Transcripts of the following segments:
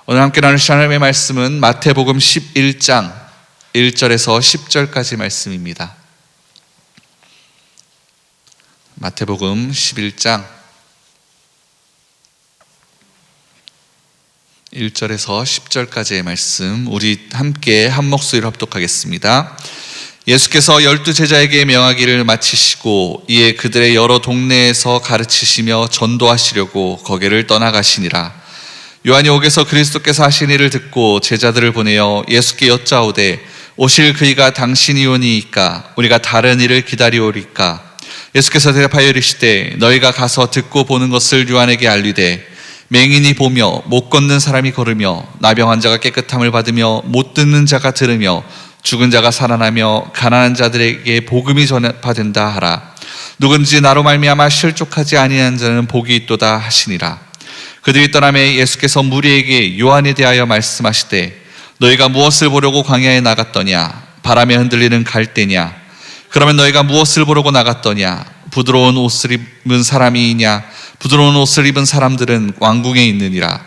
오늘 함께 나눌 하나님의 말씀은 마태복음 11장 1절에서 10절까지 말씀입니다. 마태복음 11장 1절에서 10절까지의 말씀, 우리 함께 한 목소리로 합독하겠습니다. 예수께서 12제자에게 명하기를 마치시고 이에 그들의 여러 동네에서 가르치시며 전도하시려고 거기를 떠나가시니라. 요한이 옥에서 그리스도께서 하신 일을 듣고 제자들을 보내어 예수께 여짜오되 오실 그이가 당신이 오니이까 우리가 다른 일을 기다리오리까? 예수께서 대답하여 이르시되 너희가 가서 듣고 보는 것을 요한에게 알리되 맹인이 보며 못 걷는 사람이 걸으며 나병 환자가 깨끗함을 받으며 못 듣는 자가 들으며 죽은 자가 살아나며 가난한 자들에게 복음이 전파된다 하라. 누군지 나로 말미암아 실족하지 아니한 자는 복이 있도다 하시니라. 그들이 떠나매 예수께서 무리에게 요한에 대하여 말씀하시되 너희가 무엇을 보려고 광야에 나갔더냐? 바람에 흔들리는 갈대냐? 그러면 너희가 무엇을 보려고 나갔더냐? 부드러운 옷을 입은 사람이냐? 부드러운 옷을 입은 사람들은 왕궁에 있느니라.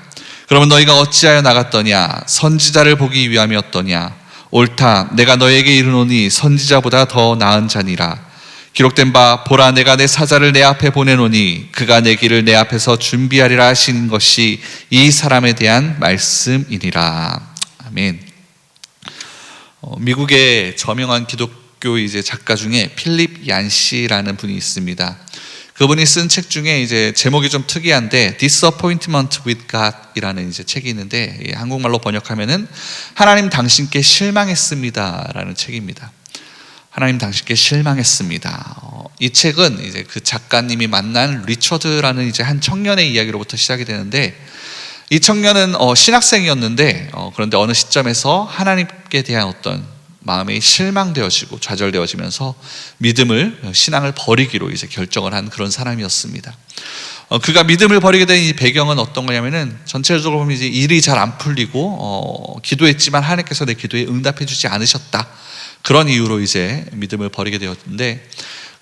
그러면 너희가 어찌하여 나갔더냐? 선지자를 보기 위함이었더냐? 옳다, 내가 너희에게 이르노니 선지자보다 더 나은 자니라. 기록된 바 보라, 내가 내 사자를 내 앞에 보내노니 그가 내 길을 내 앞에서 준비하리라 하신 것이 이 사람에 대한 말씀이니라. 아멘. 미국의 저명한 기독교 작가 중에 필립 얀시라는 분이 있습니다. 그분이 쓴 책 중에 제목이 좀 특이한데 Disappointment with God이라는 책이 있는데 한국말로 번역하면은 하나님 당신께 실망했습니다라는 책입니다. 하나님 당신께 실망했습니다. 이 책은 그 작가님이 만난 리처드라는 한 청년의 이야기로부터 시작이 되는데, 이 청년은 신학생이었는데 그런데 어느 시점에서 하나님께 대한 어떤 마음이 실망되어지고 좌절되어지면서 신앙을 버리기로 결정을 한 그런 사람이었습니다. 그가 믿음을 버리게 된 이 배경은 어떤 거냐면은 전체적으로 보면 일이 잘 안 풀리고 기도했지만 하나님께서 내 기도에 응답해 주지 않으셨다. 그런 이유로 믿음을 버리게 되었는데,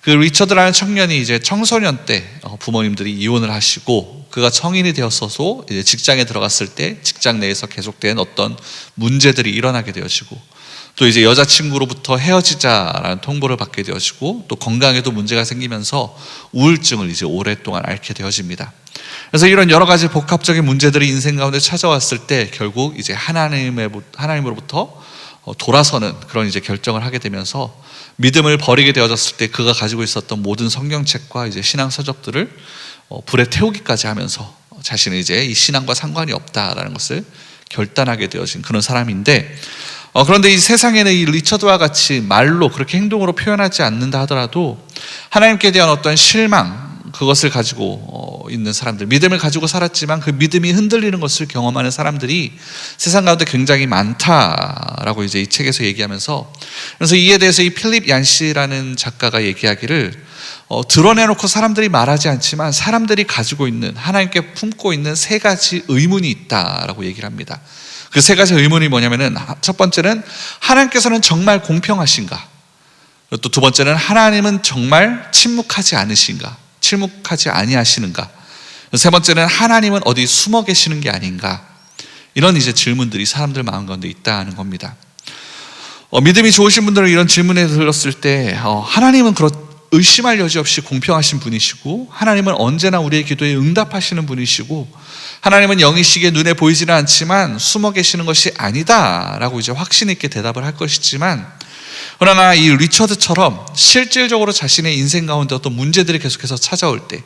그 리처드라는 청년이 청소년 때 부모님들이 이혼을 하시고 그가 성인이 되었어서 직장에 들어갔을 때 직장 내에서 계속된 어떤 문제들이 일어나게 되어지고, 또 여자친구로부터 헤어지자라는 통보를 받게 되어지고, 또 건강에도 문제가 생기면서 우울증을 오랫동안 앓게 되어집니다. 그래서 이런 여러 가지 복합적인 문제들이 인생 가운데 찾아왔을 때 결국 하나님으로부터 돌아서는 그런 결정을 하게 되면서 믿음을 버리게 되어졌을 때 그가 가지고 있었던 모든 성경책과 신앙 서적들을 불에 태우기까지 하면서 자신은 이 신앙과 상관이 없다라는 것을 결단하게 되어진 그런 사람인데, 그런데 이 세상에는 이 리처드와 같이 말로 그렇게 행동으로 표현하지 않는다 하더라도 하나님께 대한 어떤 실망, 그것을 가지고 있는 사람들, 믿음을 가지고 살았지만 그 믿음이 흔들리는 것을 경험하는 사람들이 세상 가운데 굉장히 많다라고 이 책에서 얘기하면서, 그래서 이에 대해서 이 필립 얀시라는 작가가 얘기하기를 드러내놓고 사람들이 말하지 않지만 사람들이 가지고 있는, 하나님께 품고 있는 세 가지 의문이 있다라고 얘기를 합니다. 그 세 가지 의문이 뭐냐면은, 첫 번째는 하나님께서는 정말 공평하신가? 또 두 번째는 하나님은 정말 침묵하지 아니하시는가? 세 번째는 하나님은 어디 숨어 계시는 게 아닌가? 이런 질문들이 사람들 마음 가운데 있다는 겁니다. 믿음이 좋으신 분들은 이런 질문에 들었을 때 하나님은 의심할 여지 없이 공평하신 분이시고, 하나님은 언제나 우리의 기도에 응답하시는 분이시고, 하나님은 영이시기에 눈에 보이지는 않지만 숨어 계시는 것이 아니다라고 확신 있게 대답을 할 것이지만, 그러나 이 리처드처럼 실질적으로 자신의 인생 가운데 어떤 문제들이 계속해서 찾아올 때,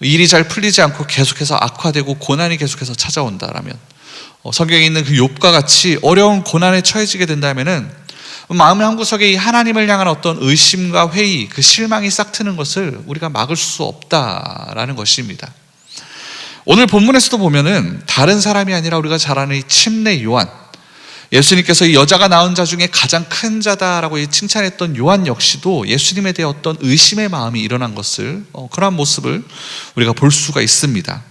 일이 잘 풀리지 않고 계속해서 악화되고 고난이 계속해서 찾아온다라면, 성경에 있는 그 욥과 같이 어려운 고난에 처해지게 된다면은 마음의 한구석에 이 하나님을 향한 어떤 의심과 회의, 그 실망이 싹트는 것을 우리가 막을 수 없다라는 것입니다. 오늘 본문에서도 보면은 다른 사람이 아니라 우리가 잘 아는 이 침례 요한, 예수님께서 이 여자가 낳은 자 중에 가장 큰 자다라고 칭찬했던 요한 역시도 예수님에 대해 어떤 의심의 마음이 일어난 것을, 그러한 모습을 우리가 볼 수가 있습니다.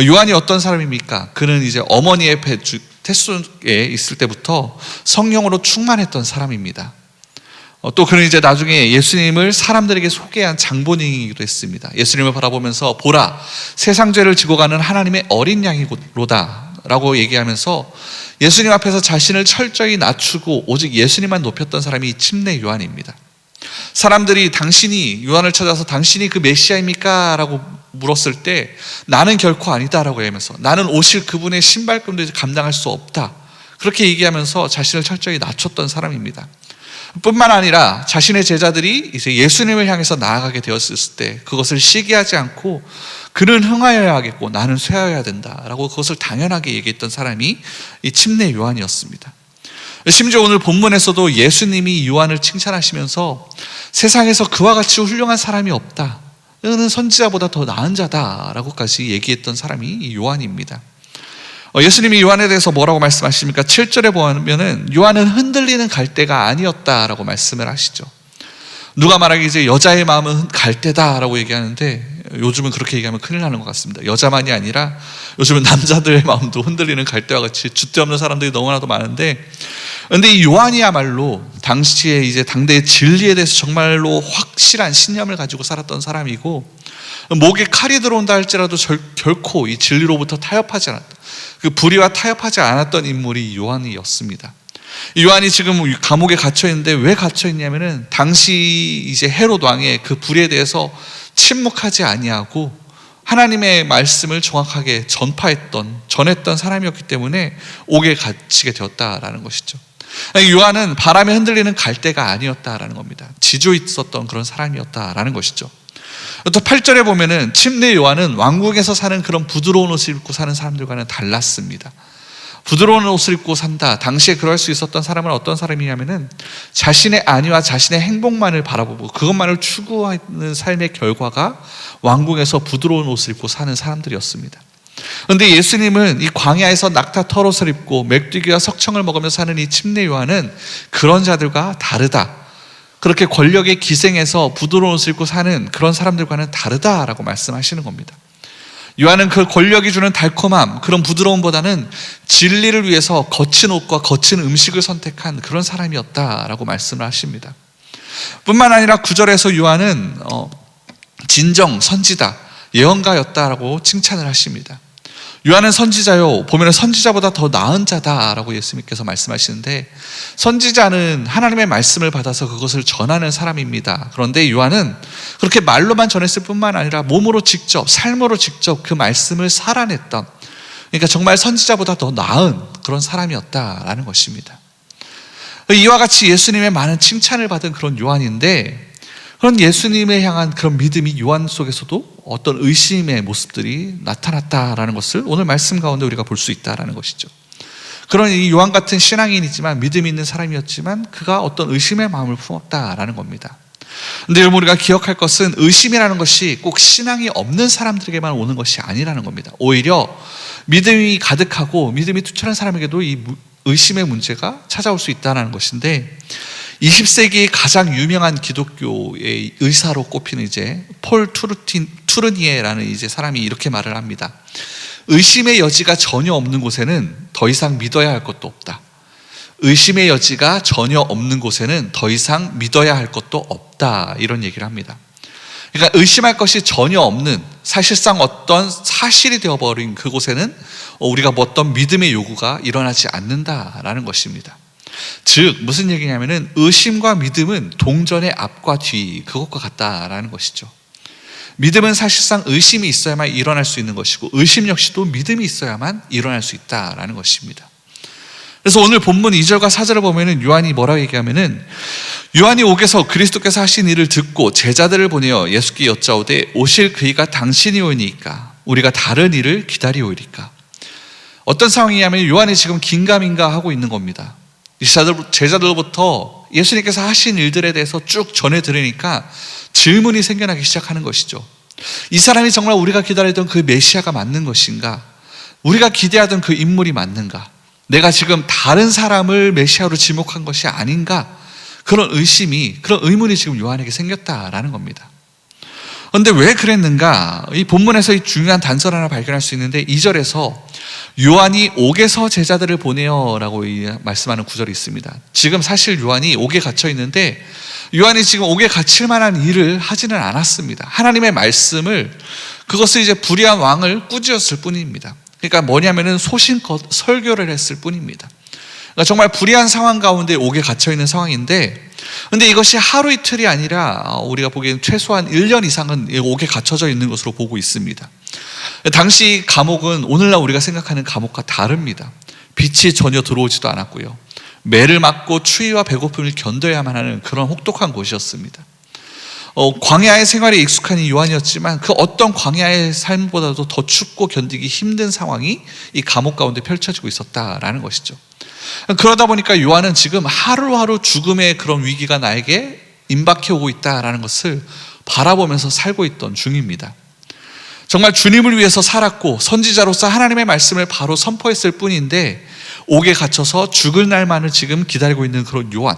요한이 어떤 사람입니까? 그는 어머니의 배 태수에 있을 때부터 성령으로 충만했던 사람입니다. 또 그는 나중에 예수님을 사람들에게 소개한 장본인이기도 했습니다. 예수님을 바라보면서 보라, 세상 죄를 지고 가는 하나님의 어린 양이로다. 라고 얘기하면서 예수님 앞에서 자신을 철저히 낮추고 오직 예수님만 높였던 사람이 침례 요한입니다. 사람들이 당신이 요한을 찾아서 당신이 그 메시아입니까? 라고 물었을 때 나는 결코 아니다 라고 하면서 나는 오실 그분의 신발끈도 감당할 수 없다, 그렇게 얘기하면서 자신을 철저히 낮췄던 사람입니다. 뿐만 아니라 자신의 제자들이 이제 예수님을 향해서 나아가게 되었을 때 그것을 시기하지 않고 그는 흥하여야 하겠고 나는 쇠하여야 된다라고 그것을 당연하게 얘기했던 사람이 이 침례 요한이었습니다. 심지어 오늘 본문에서도 예수님이 요한을 칭찬하시면서 세상에서 그와 같이 훌륭한 사람이 없다, 그는 선지자보다 더 나은 자다라고까지 얘기했던 사람이 이 요한입니다. 예수님이 요한에 대해서 뭐라고 말씀하십니까? 7절에 보면은 요한은 흔들리는 갈대가 아니었다라고 말씀을 하시죠. 누가 말하기 이제 여자의 마음은 갈대다라고 얘기하는데 요즘은 그렇게 얘기하면 큰일 나는 것 같습니다. 여자만이 아니라 요즘은 남자들의 마음도 흔들리는 갈대와 같이 줏대 없는 사람들이 너무나도 많은데, 그런데 이 요한이야말로 당시에 이제 당대의 진리에 대해서 정말로 확실한 신념을 가지고 살았던 사람이고, 목에 칼이 들어온다 할지라도 결코 이 진리로부터 타협하지 않았다, 그 불의와 타협하지 않았던 인물이 요한이었습니다. 요한이 지금 감옥에 갇혀 있는데 왜 갇혀 있냐면은 당시 이제 헤롯 왕의 그 불의에 대해서 침묵하지 아니하고 하나님의 말씀을 정확하게 전했던 사람이었기 때문에 옥에 갇히게 되었다라는 것이죠. 요한은 바람에 흔들리는 갈대가 아니었다라는 겁니다. 지조 있었던 그런 사람이었다라는 것이죠. 또 8절에 보면은 침례 요한은 왕국에서 사는 그런 부드러운 옷을 입고 사는 사람들과는 달랐습니다. 부드러운 옷을 입고 산다, 당시에 그럴 수 있었던 사람은 어떤 사람이냐면은 자신의 안위와 자신의 행복만을 바라보고 그것만을 추구하는 삶의 결과가 왕궁에서 부드러운 옷을 입고 사는 사람들이었습니다. 그런데 예수님은 이 광야에서 낙타 털옷을 입고 맥두기와 석청을 먹으면서 사는 이 침례 요한은 그런 자들과 다르다, 그렇게 권력에 기생해서 부드러운 옷을 입고 사는 그런 사람들과는 다르다라고 말씀하시는 겁니다. 요한은 그 권력이 주는 달콤함, 그런 부드러움보다는 진리를 위해서 거친 옷과 거친 음식을 선택한 그런 사람이었다라고 말씀을 하십니다. 뿐만 아니라 9절에서 요한은 진정 선지자, 예언가였다라고 칭찬을 하십니다. 요한은 선지자요, 보면 선지자보다 더 나은 자다라고 예수님께서 말씀하시는데, 선지자는 하나님의 말씀을 받아서 그것을 전하는 사람입니다. 그런데 요한은 그렇게 말로만 전했을 뿐만 아니라 몸으로 직접, 삶으로 직접 그 말씀을 살아냈던, 그러니까 정말 선지자보다 더 나은 그런 사람이었다라는 것입니다. 이와 같이 예수님의 많은 칭찬을 받은 그런 요한인데, 그런 예수님에 향한 그런 믿음이 요한 속에서도 어떤 의심의 모습들이 나타났다라는 것을 오늘 말씀 가운데 우리가 볼 수 있다라는 것이죠. 그런 이 요한 같은 신앙인이지만, 믿음이 있는 사람이었지만 그가 어떤 의심의 마음을 품었다라는 겁니다. 그런데 여러분, 우리가 기억할 것은 의심이라는 것이 꼭 신앙이 없는 사람들에게만 오는 것이 아니라는 겁니다. 오히려 믿음이 가득하고 믿음이 투철한 사람에게도 이 의심의 문제가 찾아올 수 있다는 것인데, 20세기 가장 유명한 기독교의 의사로 꼽히는 이제 폴 투르니에라는 이제 사람이 이렇게 말을 합니다. 의심의 여지가 전혀 없는 곳에는 더 이상 믿어야 할 것도 없다. 의심의 여지가 전혀 없는 곳에는 더 이상 믿어야 할 것도 없다, 이런 얘기를 합니다. 그러니까 의심할 것이 전혀 없는, 사실상 어떤 사실이 되어버린 그곳에는 우리가 어떤 믿음의 요구가 일어나지 않는다라는 것입니다. 즉 무슨 얘기냐면은 의심과 믿음은 동전의 앞과 뒤, 그것과 같다라는 것이죠. 믿음은 사실상 의심이 있어야만 일어날 수 있는 것이고, 의심 역시도 믿음이 있어야만 일어날 수 있다라는 것입니다. 그래서 오늘 본문 2절과 4절을 보면은 요한이 뭐라고 얘기하면은, 요한이 옥에서 그리스도께서 하신 일을 듣고 제자들을 보내어 예수께 여짜오되 오실 그이가 당신이 오니까 우리가 다른 일을 기다리오리까. 어떤 상황이냐면 요한이 지금 긴가민가 하고 있는 겁니다. 제자들로부터 예수님께서 하신 일들에 대해서 쭉 전해 들으니까 질문이 생겨나기 시작하는 것이죠. 이 사람이 정말 우리가 기다리던 그 메시아가 맞는 것인가? 우리가 기대하던 그 인물이 맞는가? 내가 지금 다른 사람을 메시아로 지목한 것이 아닌가? 그런 의심이, 그런 의문이 지금 요한에게 생겼다라는 겁니다. 그런데 왜 그랬는가? 이 본문에서 이 중요한 단서를 하나 발견할 수 있는데, 2절에서 요한이 옥에서 제자들을 보내어 라고 말씀하는 구절이 있습니다. 지금 사실 요한이 옥에 갇혀 있는데, 요한이 지금 옥에 갇힐 만한 일을 하지는 않았습니다. 하나님의 말씀을, 그것을 이제 불의한 왕을 꾸짖었을 뿐입니다. 그러니까 뭐냐면은 소신껏 설교를 했을 뿐입니다. 그러니까 정말 불의한 상황 가운데 옥에 갇혀 있는 상황인데, 근데 이것이 하루 이틀이 아니라 우리가 보기엔 최소한 1년 이상은 옥에 갇혀져 있는 것으로 보고 있습니다. 당시 감옥은 오늘날 우리가 생각하는 감옥과 다릅니다. 빛이 전혀 들어오지도 않았고요, 매를 맞고 추위와 배고픔을 견뎌야만 하는 그런 혹독한 곳이었습니다. 광야의 생활에 익숙한 이 요한이었지만 그 어떤 광야의 삶보다도 더 춥고 견디기 힘든 상황이 이 감옥 가운데 펼쳐지고 있었다라는 것이죠. 그러다 보니까 요한은 지금 하루하루 죽음의 그런 위기가 나에게 임박해 오고 있다라는 것을 바라보면서 살고 있던 중입니다. 정말 주님을 위해서 살았고 선지자로서 하나님의 말씀을 바로 선포했을 뿐인데 옥에 갇혀서 죽을 날만을 지금 기다리고 있는 그런 요한,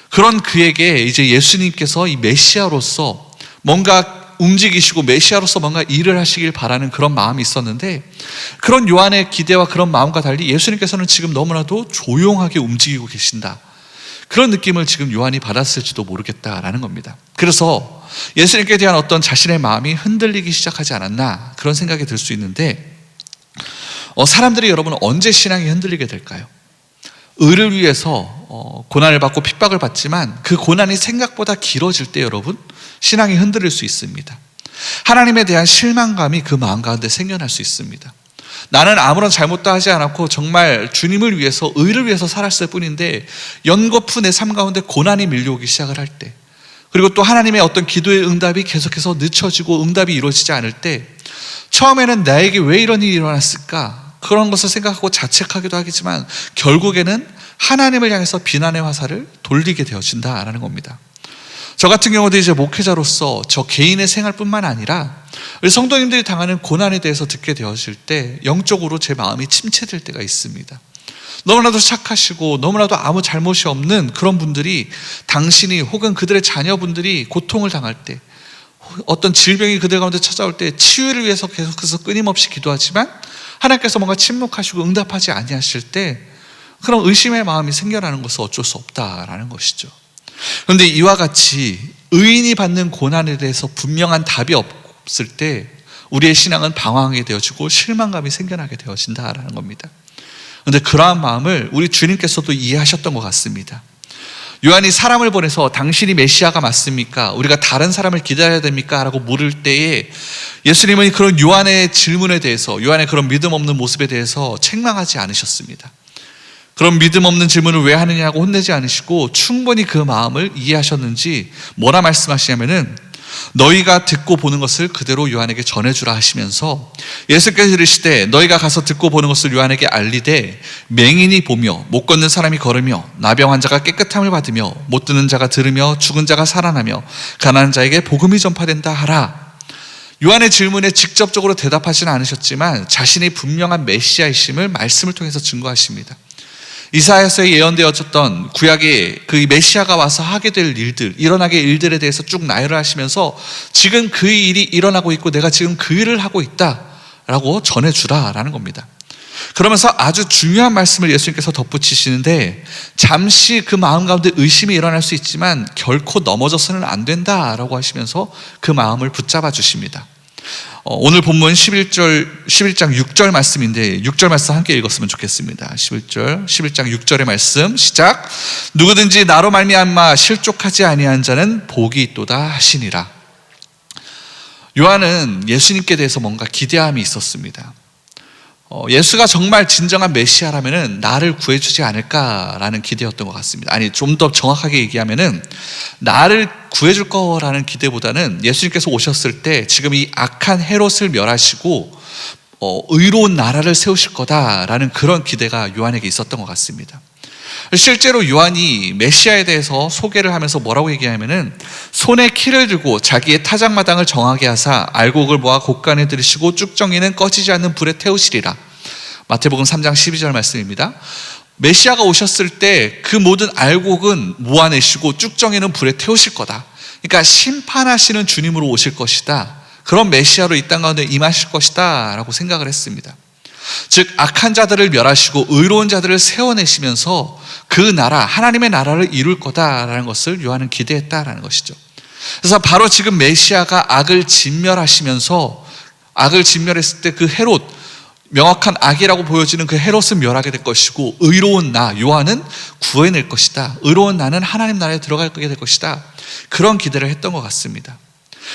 그런 그에게 이제 예수님께서 이 메시아로서 뭔가 움직이시고 메시아로서 뭔가 일을 하시길 바라는 그런 마음이 있었는데, 그런 요한의 기대와 그런 마음과 달리 예수님께서는 지금 너무나도 조용하게 움직이고 계신다, 그런 느낌을 지금 요한이 받았을지도 모르겠다라는 겁니다. 그래서 예수님께 대한 어떤 자신의 마음이 흔들리기 시작하지 않았나, 그런 생각이 들 수 있는데, 사람들이 여러분 언제 신앙이 흔들리게 될까요? 의를 위해서 고난을 받고 핍박을 받지만 그 고난이 생각보다 길어질 때 여러분 신앙이 흔들릴 수 있습니다. 하나님에 대한 실망감이 그 마음 가운데 생겨날 수 있습니다. 나는 아무런 잘못도 하지 않았고 정말 주님을 위해서, 의를 위해서 살았을 뿐인데 연거푸 내 삶 가운데 고난이 밀려오기 시작을 할 때, 그리고 또 하나님의 어떤 기도의 응답이 계속해서 늦춰지고 응답이 이루어지지 않을 때, 처음에는 나에게 왜 이런 일이 일어났을까, 그런 것을 생각하고 자책하기도 하겠지만 결국에는 하나님을 향해서 비난의 화살을 돌리게 되어진다라는 겁니다. 저 같은 경우도 이제 목회자로서 저 개인의 생활뿐만 아니라 우리 성도님들이 당하는 고난에 대해서 듣게 되어질 때 영적으로 제 마음이 침체될 때가 있습니다. 너무나도 착하시고 너무나도 아무 잘못이 없는 그런 분들이, 당신이 혹은 그들의 자녀분들이 고통을 당할 때, 어떤 질병이 그들 가운데 찾아올 때 치유를 위해서 계속해서 끊임없이 기도하지만 하나님께서 뭔가 침묵하시고 응답하지 아니하실 때 그런 의심의 마음이 생겨나는 것은 어쩔 수 없다라는 것이죠. 그런데 이와 같이 의인이 받는 고난에 대해서 분명한 답이 없을 때 우리의 신앙은 방황하게 되어지고 실망감이 생겨나게 되어진다라는 겁니다. 그런데 그러한 마음을 우리 주님께서도 이해하셨던 것 같습니다. 요한이 사람을 보내서 당신이 메시아가 맞습니까? 우리가 다른 사람을 기다려야 됩니까? 라고 물을 때에 예수님은 그런 요한의 질문에 대해서, 요한의 그런 믿음 없는 모습에 대해서 책망하지 않으셨습니다. 그런 믿음 없는 질문을 왜 하느냐고 혼내지 않으시고 충분히 그 마음을 이해하셨는지 뭐라 말씀하시냐면은 너희가 듣고 보는 것을 그대로 요한에게 전해주라 하시면서 예수께서 이르시되 너희가 가서 듣고 보는 것을 요한에게 알리되 맹인이 보며 못 걷는 사람이 걸으며 나병 환자가 깨끗함을 받으며 못 듣는 자가 들으며 죽은 자가 살아나며 가난한 자에게 복음이 전파된다 하라. 요한의 질문에 직접적으로 대답하지는 않으셨지만 자신이 분명한 메시아이심을 말씀을 통해서 증거하십니다. 이사야서에 예언되어졌던 구약의 그 메시아가 와서 하게 될 일들, 일어나게 일들에 대해서 쭉 나열을 하시면서 지금 그 일이 일어나고 있고 내가 지금 그 일을 하고 있다라고 전해주라라는 겁니다. 그러면서 아주 중요한 말씀을 예수님께서 덧붙이시는데, 잠시 그 마음 가운데 의심이 일어날 수 있지만 결코 넘어져서는 안 된다라고 하시면서 그 마음을 붙잡아 주십니다. 오늘 본문 11장 6절 말씀인데 6절 말씀 함께 읽었으면 좋겠습니다. 11장 6절의 말씀 시작. 누구든지 나로 말미암아 실족하지 아니한 자는 복이 있도다 하시니라. 요한은 예수님께 대해서 뭔가 기대함이 있었습니다. 예수가 정말 진정한 메시아라면은 나를 구해주지 않을까라는 기대였던 것 같습니다. 아니, 좀 더 정확하게 얘기하면은 나를 구해줄 거라는 기대보다는 예수님께서 오셨을 때 지금 이 악한 헤롯을 멸하시고 의로운 나라를 세우실 거다라는 그런 기대가 요한에게 있었던 것 같습니다. 실제로 요한이 메시아에 대해서 소개를 하면서 뭐라고 얘기하냐면은 손에 키를 들고 자기의 타작마당을 정하게 하사 알곡을 모아 곳간에 들이시고 쭉정이는 꺼지지 않는 불에 태우시리라. 마태복음 3장 12절 말씀입니다. 메시아가 오셨을 때 그 모든 알곡은 모아내시고 쭉정이는 불에 태우실 거다. 그러니까 심판하시는 주님으로 오실 것이다. 그런 메시아로 이 땅 가운데 임하실 것이다 라고 생각을 했습니다. 즉 악한 자들을 멸하시고 의로운 자들을 세워내시면서 그 나라, 하나님의 나라를 이룰 거다라는 것을 요한은 기대했다라는 것이죠. 그래서 바로 지금 메시아가 악을 진멸하시면서, 악을 진멸했을 때 그 헤롯, 명확한 악이라고 보여지는 그 헤롯은 멸하게 될 것이고, 의로운 나 요한은 구해낼 것이다. 의로운 나는 하나님 나라에 들어가게 될 것이다. 그런 기대를 했던 것 같습니다.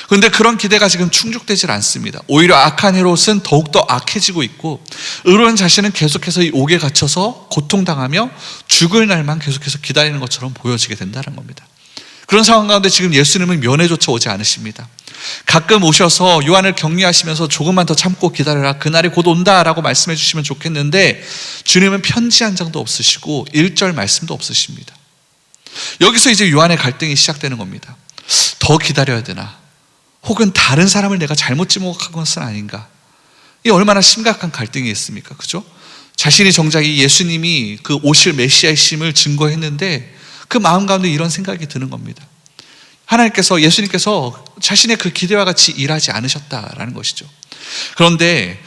그런데 그런 기대가 지금 충족되질 않습니다. 오히려 악한 헤롯은 더욱더 악해지고 있고, 의로운 자신은 계속해서 이 옥에 갇혀서 고통당하며 죽을 날만 계속해서 기다리는 것처럼 보여지게 된다는 겁니다. 그런 상황 가운데 지금 예수님은 면회조차 오지 않으십니다. 가끔 오셔서 요한을 격려하시면서 조금만 더 참고 기다려라, 그날이 곧 온다라고 말씀해 주시면 좋겠는데, 주님은 편지 한 장도 없으시고 1절 말씀도 없으십니다. 여기서 이제 요한의 갈등이 시작되는 겁니다. 더 기다려야 되나? 혹은 다른 사람을 내가 잘못 지목한 것은 아닌가? 이 얼마나 심각한 갈등이었습니까? 그죠? 자신이 정작 이 예수님이 그 오실 메시아이심을 증거했는데 그 마음 가운데 이런 생각이 드는 겁니다. 하나님께서, 예수님께서 자신의 그 기대와 같이 일하지 않으셨다라는 것이죠. 그런데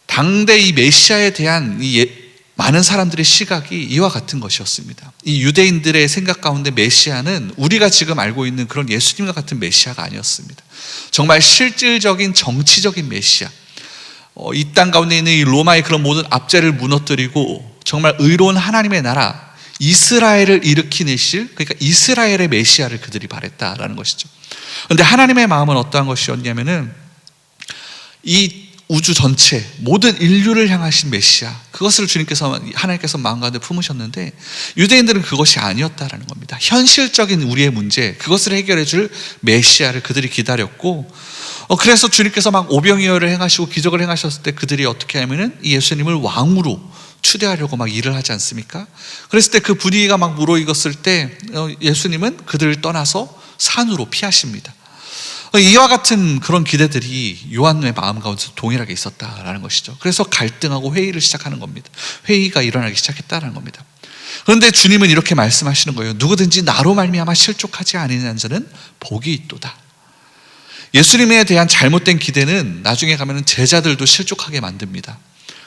당대 이 메시아에 대한 많은 사람들의 시각이 이와 같은 것이었습니다. 이 유대인들의 생각 가운데 메시아는 우리가 지금 알고 있는 그런 예수님과 같은 메시아가 아니었습니다. 정말 실질적인 정치적인 메시아, 이 땅 가운데 있는 이 로마의 그런 모든 압제를 무너뜨리고 정말 의로운 하나님의 나라 이스라엘을 일으키내실, 그러니까 이스라엘의 메시아를 그들이 바랬다라는 것이죠. 그런데 하나님의 마음은 어떠한 것이었냐면은 이 우주 전체 모든 인류를 향하신 메시아, 그것을 하나님께서 마음 가운데 품으셨는데 유대인들은 그것이 아니었다라는 겁니다. 현실적인 우리의 문제, 그것을 해결해 줄 메시아를 그들이 기다렸고, 그래서 주님께서 막 오병이어를 행하시고 기적을 행하셨을 때 그들이 어떻게 하면은 이 예수님을 왕으로 추대하려고 막 일을 하지 않습니까? 그랬을 때 그 분위기가 막 무르익었을 때 예수님은 그들을 떠나서 산으로 피하십니다. 이와 같은 그런 기대들이 요한의 마음 가운데 동일하게 있었다라는 것이죠. 그래서 갈등하고 회의를 시작하는 겁니다. 회의가 일어나기 시작했다는 겁니다. 그런데 주님은 이렇게 말씀하시는 거예요. 누구든지 나로 말미암아 실족하지 아니하는 자는 복이 있도다. 예수님에 대한 잘못된 기대는 나중에 가면 제자들도 실족하게 만듭니다.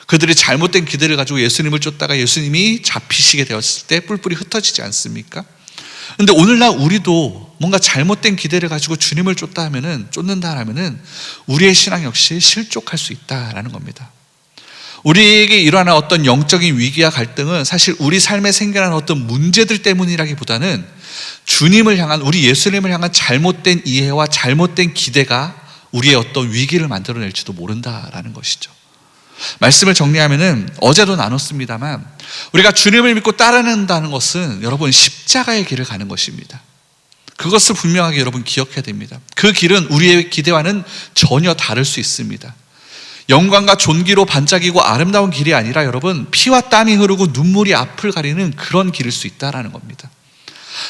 그들이 잘못된 기대를 가지고 예수님을 쫓다가 예수님이 잡히시게 되었을 때 뿔뿔이 흩어지지 않습니까? 그런데 오늘날 우리도 뭔가 잘못된 기대를 가지고 주님을 쫓는다 하면은 우리의 신앙 역시 실족할 수 있다라는 겁니다. 우리에게 일어나는 어떤 영적인 위기와 갈등은 사실 우리 삶에 생겨난 어떤 문제들 때문이라기보다는 주님을 향한, 우리 예수님을 향한 잘못된 이해와 잘못된 기대가 우리의 어떤 위기를 만들어낼지도 모른다라는 것이죠. 말씀을 정리하면은 어제도 나눴습니다만, 우리가 주님을 믿고 따르는다는 것은 여러분 십자가의 길을 가는 것입니다. 그것을 분명하게 여러분 기억해야 됩니다. 그 길은 우리의 기대와는 전혀 다를 수 있습니다. 영광과 존귀로 반짝이고 아름다운 길이 아니라 여러분 피와 땀이 흐르고 눈물이 앞을 가리는 그런 길일 수 있다라는 겁니다.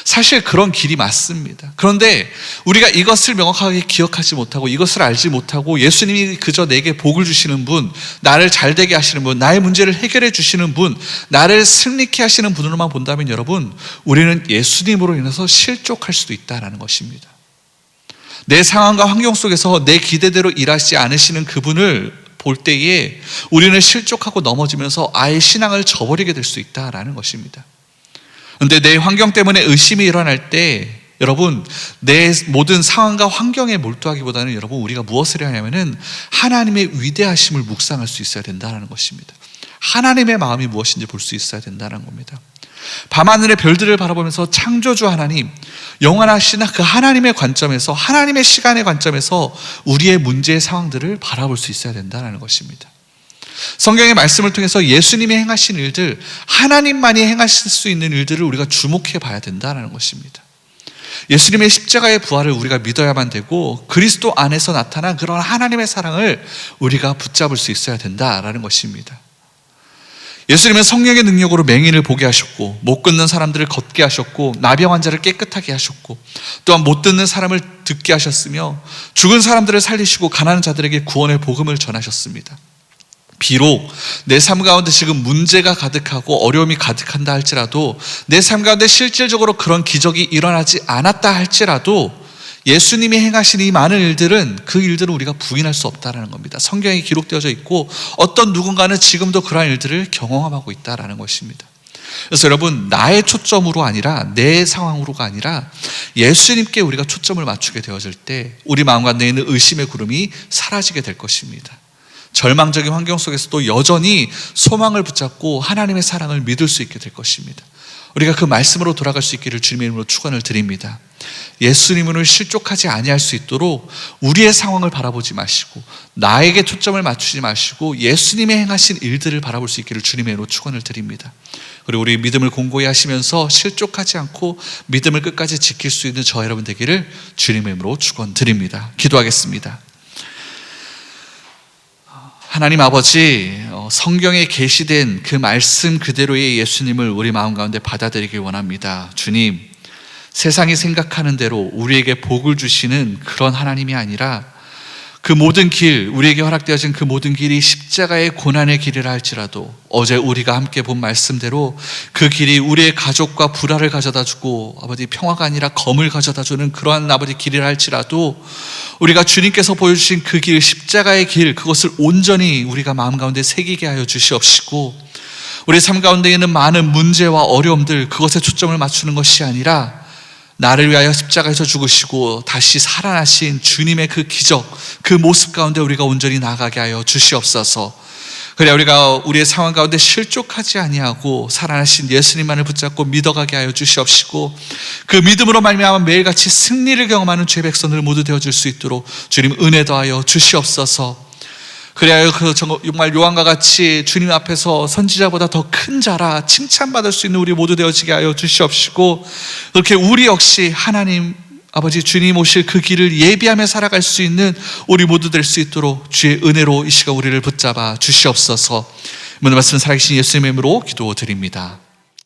사실 그런 길이 맞습니다. 그런데 우리가 이것을 명확하게 기억하지 못하고 이것을 알지 못하고 예수님이 그저 내게 복을 주시는 분, 나를 잘되게 하시는 분, 나의 문제를 해결해 주시는 분, 나를 승리케 하시는 분으로만 본다면 여러분, 우리는 예수님으로 인해서 실족할 수도 있다는 것입니다. 내 상황과 환경 속에서 내 기대대로 일하시지 않으시는 그분을 볼 때에 우리는 실족하고 넘어지면서 아예 신앙을 저버리게 될 수 있다는 것입니다. 그런데 내 환경 때문에 의심이 일어날 때 여러분, 내 모든 상황과 환경에 몰두하기보다는 여러분 우리가 무엇을 해야 하냐면은 하나님의 위대하심을 묵상할 수 있어야 된다는 것입니다. 하나님의 마음이 무엇인지 볼 수 있어야 된다는 겁니다. 밤하늘의 별들을 바라보면서 창조주 하나님, 영원하신 그 하나님의 관점에서, 하나님의 시간의 관점에서 우리의 문제의 상황들을 바라볼 수 있어야 된다는 것입니다. 성경의 말씀을 통해서 예수님이 행하신 일들, 하나님만이 행하실 수 있는 일들을 우리가 주목해 봐야 된다는 것입니다. 예수님의 십자가의 부활을 우리가 믿어야만 되고 그리스도 안에서 나타난 그런 하나님의 사랑을 우리가 붙잡을 수 있어야 된다는 것입니다. 예수님은 성령의 능력으로 맹인을 보게 하셨고, 못 걷는 사람들을 걷게 하셨고, 나병 환자를 깨끗하게 하셨고, 또한 못 듣는 사람을 듣게 하셨으며, 죽은 사람들을 살리시고 가난한 자들에게 구원의 복음을 전하셨습니다. 비록 내 삶 가운데 지금 문제가 가득하고 어려움이 가득한다 할지라도, 내 삶 가운데 실질적으로 그런 기적이 일어나지 않았다 할지라도 예수님이 행하신 이 많은 일들은, 그 일들을 우리가 부인할 수 없다는 겁니다. 성경에 기록되어져 있고 어떤 누군가는 지금도 그러한 일들을 경험하고 있다는 것입니다. 그래서 여러분, 나의 초점으로 아니라, 내 상황으로가 아니라 예수님께 우리가 초점을 맞추게 되어질 때 우리 마음 가운데 있는 의심의 구름이 사라지게 될 것입니다. 절망적인 환경 속에서도 여전히 소망을 붙잡고 하나님의 사랑을 믿을 수 있게 될 것입니다. 우리가 그 말씀으로 돌아갈 수 있기를 주님의 이름으로 축원을 드립니다. 예수님을 실족하지 아니할 수 있도록 우리의 상황을 바라보지 마시고 나에게 초점을 맞추지 마시고 예수님의 행하신 일들을 바라볼 수 있기를 주님의 이름으로 축원을 드립니다. 그리고 우리 믿음을 공고히 하시면서 실족하지 않고 믿음을 끝까지 지킬 수 있는 저 여러분 되기를 주님의 이름으로 축원드립니다. 기도하겠습니다. 하나님 아버지, 성경에 계시된 그 말씀 그대로의 예수님을 우리 마음 가운데 받아들이길 원합니다. 주님, 세상이 생각하는 대로 우리에게 복을 주시는 그런 하나님이 아니라 그 모든 길, 우리에게 허락되어진 그 모든 길이 십자가의 고난의 길이라 할지라도 어제 우리가 함께 본 말씀대로 그 길이 우리의 가족과 불화를 가져다주고 아버지 평화가 아니라 검을 가져다주는 그러한 아버지 길이라 할지라도 우리가 주님께서 보여주신 그 길, 십자가의 길, 그것을 온전히 우리가 마음 가운데 새기게 하여 주시옵시고 우리 삶 가운데 있는 많은 문제와 어려움들, 그것에 초점을 맞추는 것이 아니라 나를 위하여 십자가에서 죽으시고 다시 살아나신 주님의 그 기적, 그 모습 가운데 우리가 온전히 나아가게 하여 주시옵소서. 그래 우리가 우리의 상황 가운데 실족하지 아니하고 살아나신 예수님만을 붙잡고 믿어가게 하여 주시옵시고 그 믿음으로 말미암아 매일같이 승리를 경험하는 죄 백성들 모두 되어줄 수 있도록 주님 은혜 더하여 주시옵소서. 그래야 정말 요한과 같이 주님 앞에서 선지자보다 더 큰 자라 칭찬받을 수 있는 우리 모두 되어지게 하여 주시옵시고 그렇게 우리 역시 하나님 아버지 주님 오실 그 길을 예비하며 살아갈 수 있는 우리 모두 될 수 있도록 주의 은혜로 이 시간 우리를 붙잡아 주시옵소서. 오늘 말씀 살아계신 예수님의 이름으로 기도드립니다.